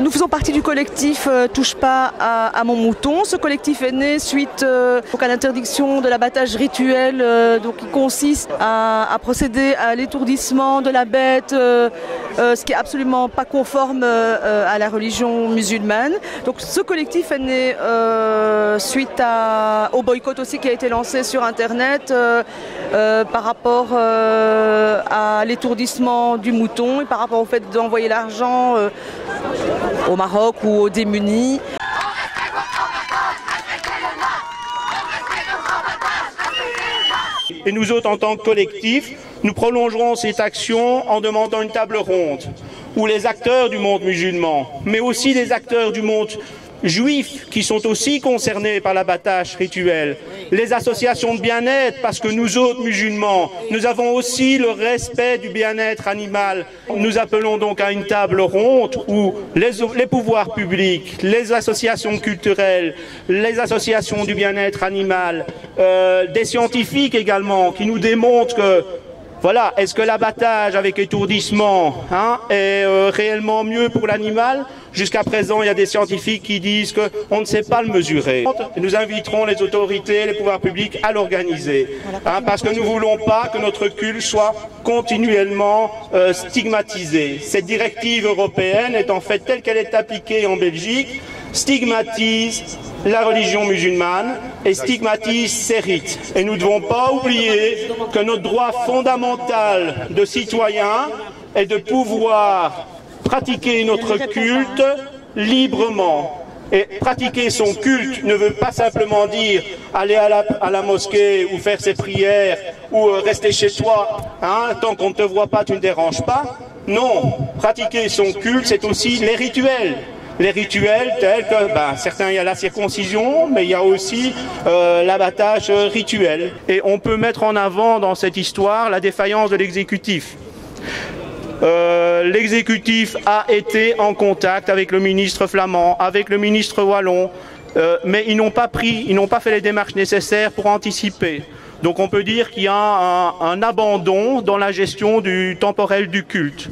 Nous faisons partie du collectif Touche pas à mon mouton. Ce collectif est né suite à l'interdiction de l'abattage rituel qui consiste à procéder à l'étourdissement de la bête, ce qui est absolument pas conforme à la religion musulmane. Donc ce collectif est né suite au boycott aussi qui a été lancé sur Internet par rapport à l'étourdissement du mouton et par rapport au fait d'envoyer l'argent au Maroc ou aux démunis. Et nous autres, en tant que collectif, nous prolongerons cette action en demandant une table ronde où les acteurs du monde musulman, mais aussi les acteurs du monde juifs qui sont aussi concernés par l'abattage rituel, les associations de bien-être, parce que nous autres musulmans, nous avons aussi le respect du bien-être animal. Nous appelons donc à une table ronde où les pouvoirs publics, les associations culturelles, les associations du bien-être animal, des scientifiques également, qui nous démontrent que voilà, est-ce que l'abattage avec étourdissement est réellement mieux pour l'animal? Jusqu'à présent, il y a des scientifiques qui disent qu'on ne sait pas le mesurer. Nous inviterons les autorités, les pouvoirs publics à l'organiser, parce que nous ne voulons pas que notre culte soit continuellement stigmatisé. Cette directive européenne est en fait telle qu'elle est appliquée en Belgique, stigmatise la religion musulmane et stigmatise ses rites. Et nous ne devons pas oublier que notre droit fondamental de citoyen est de pouvoir pratiquer notre culte librement. Et pratiquer son culte ne veut pas simplement dire aller à la mosquée ou faire ses prières ou rester chez toi, tant qu'on ne te voit pas, tu ne déranges pas. Non, pratiquer son culte, c'est aussi les rituels. Les rituels tels que, certains, il y a la circoncision, mais il y a aussi l'abattage rituel. Et on peut mettre en avant dans cette histoire la défaillance de l'exécutif. L'exécutif a été en contact avec le ministre flamand, avec le ministre wallon, mais ils n'ont pas fait les démarches nécessaires pour anticiper. Donc on peut dire qu'il y a un abandon dans la gestion du temporel du culte.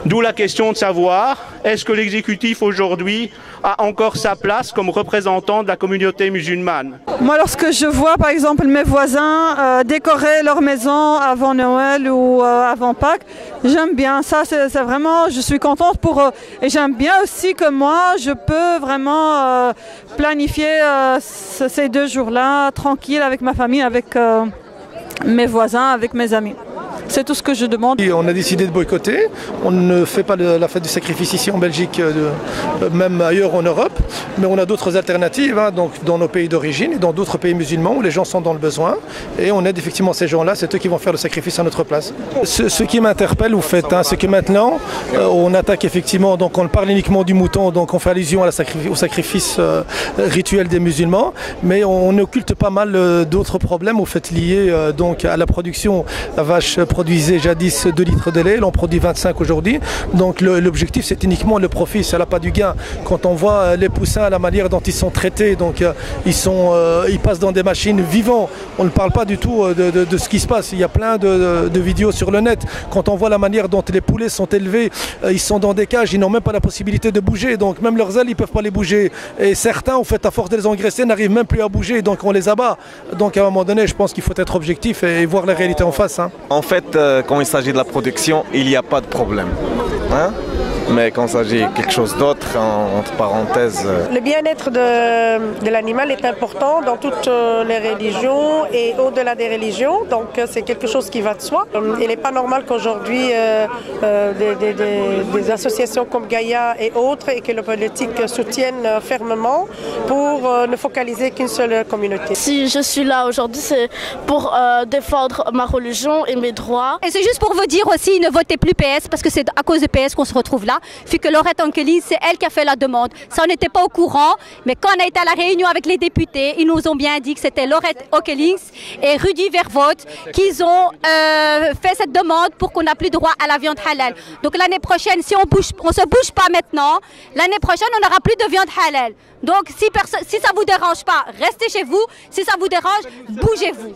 D'où la question de savoir, est-ce que l'exécutif aujourd'hui a encore sa place comme représentant de la communauté musulmane? Moi, lorsque je vois par exemple mes voisins décorer leur maison avant Noël ou avant Pâques, j'aime bien ça, c'est vraiment, je suis contente pour eux. Et j'aime bien aussi que moi, je peux vraiment planifier ces 2 jours-là tranquille avec ma famille, avec mes voisins, avec mes amis. C'est tout ce que je demande. On a décidé de boycotter. On ne fait pas la fête du sacrifice ici en Belgique, même ailleurs en Europe. Mais on a d'autres alternatives, donc dans nos pays d'origine et dans d'autres pays musulmans où les gens sont dans le besoin. Et on aide effectivement ces gens-là, c'est eux qui vont faire le sacrifice à notre place. Ce qui m'interpelle, c'est que maintenant, on attaque effectivement, donc on parle uniquement du mouton, donc on fait allusion au sacrifice rituel des musulmans. Mais on occulte pas mal d'autres problèmes au fait liés donc à la production. La vache produisait jadis 2 litres de lait, elle en produit 25 aujourd'hui. Donc l'objectif c'est uniquement le profit, ça n'a pas du gain. Quand on voit les poussins, la manière dont ils sont traités, donc ils passent dans des machines vivants. On ne parle pas du tout de ce qui se passe. Il y a plein de vidéos sur le net. Quand on voit la manière dont les poulets sont élevés, ils sont dans des cages, ils n'ont même pas la possibilité de bouger. Donc même leurs ailes, ils ne peuvent pas les bouger. Et certains, en fait, à force de les engraisser, n'arrivent même plus à bouger. Donc on les abat. Donc à un moment donné, je pense qu'il faut être objectif et voir la réalité en face. En fait, quand il s'agit de la production, il n'y a pas de problème. Mais quand il s'agit de quelque chose d'autre, entre parenthèses... Le bien-être de l'animal est important dans toutes les religions et au-delà des religions, donc c'est quelque chose qui va de soi. Il n'est pas normal qu'aujourd'hui des associations comme Gaïa et autres et que le politique soutiennent fermement pour ne focaliser qu'une seule communauté. Si je suis là aujourd'hui, c'est pour défendre ma religion et mes droits. Et c'est juste pour vous dire aussi, ne votez plus PS parce que c'est à cause de PS qu'on se retrouve là. là, vu que Laurette Onkelinx, c'est elle qui a fait la demande. Ça, on n'était pas au courant, mais quand on a été à la réunion avec les députés, ils nous ont bien dit que c'était Laurette Onkelinx et Rudy Vervoort qui ont fait cette demande pour qu'on n'a plus droit à la viande halal. Donc l'année prochaine, si on se bouge pas maintenant, l'année prochaine, on n'aura plus de viande halal. Donc si ça vous dérange pas, restez chez vous. Si ça vous dérange, bougez-vous.